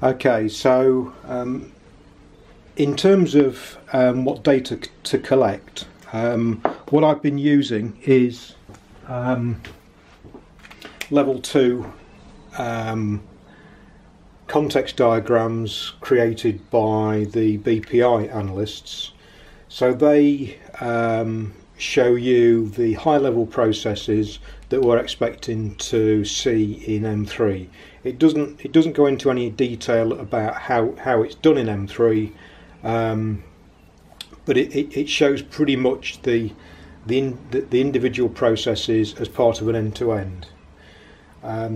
Okay, so in terms of what data to collect, what I've been using is level 2 context diagrams created by the BPI analysts. So they show you the high level processes that we're expecting to see in M3. It doesn't go into any detail about how it's done in M3, but it shows pretty much the individual processes as part of an end-to-end.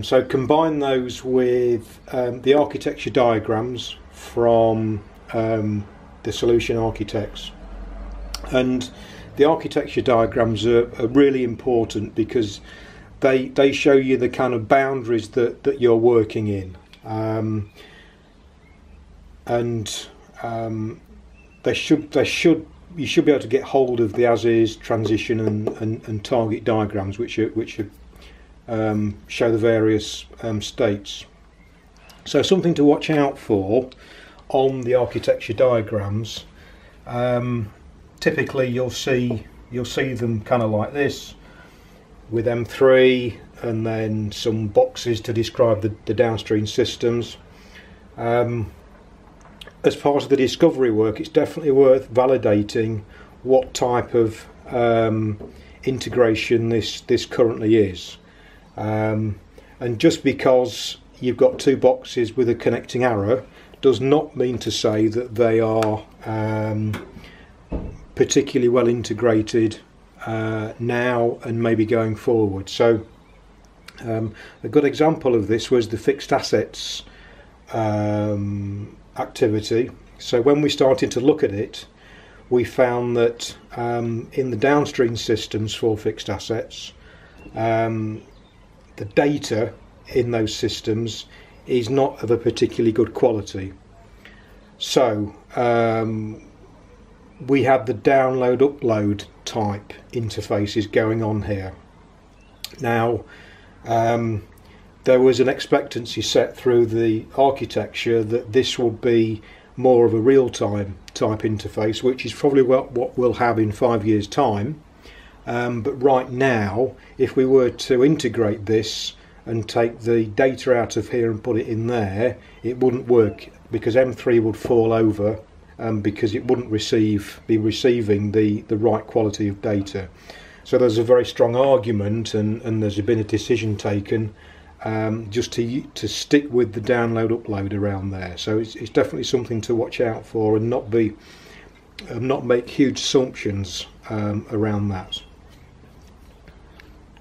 So combine those with the architecture diagrams from the solution architects, and the architecture diagrams are really important because they show you the kind of boundaries that you're working in, and you should be able to get hold of the as-is, transition and target diagrams, which show the various states. So something to watch out for on the architecture diagrams. Typically you'll see them kind of like this, with M3 and then some boxes to describe the downstream systems. As part of the discovery work, it's definitely worth validating what type of integration this currently is. And just because you've got two boxes with a connecting arrow does not mean to say that they are particularly well integrated now and maybe going forward. So a good example of this was the fixed assets activity. So when we started to look at it, we found that in the downstream systems for fixed assets, the data in those systems is not of a particularly good quality. So we had the download upload type interfaces going on here. Now there was an expectancy set through the architecture that this will be more of a real-time type interface, which is probably what we'll have in 5 years' time. But right now, if we were to integrate this and take the data out of here and put it in there, it wouldn't work, because M3 would fall over because it wouldn't be receiving the right quality of data. So there's a very strong argument, and there's been a decision taken just to stick with the download upload around there. So it's definitely something to watch out for, and not make huge assumptions around that.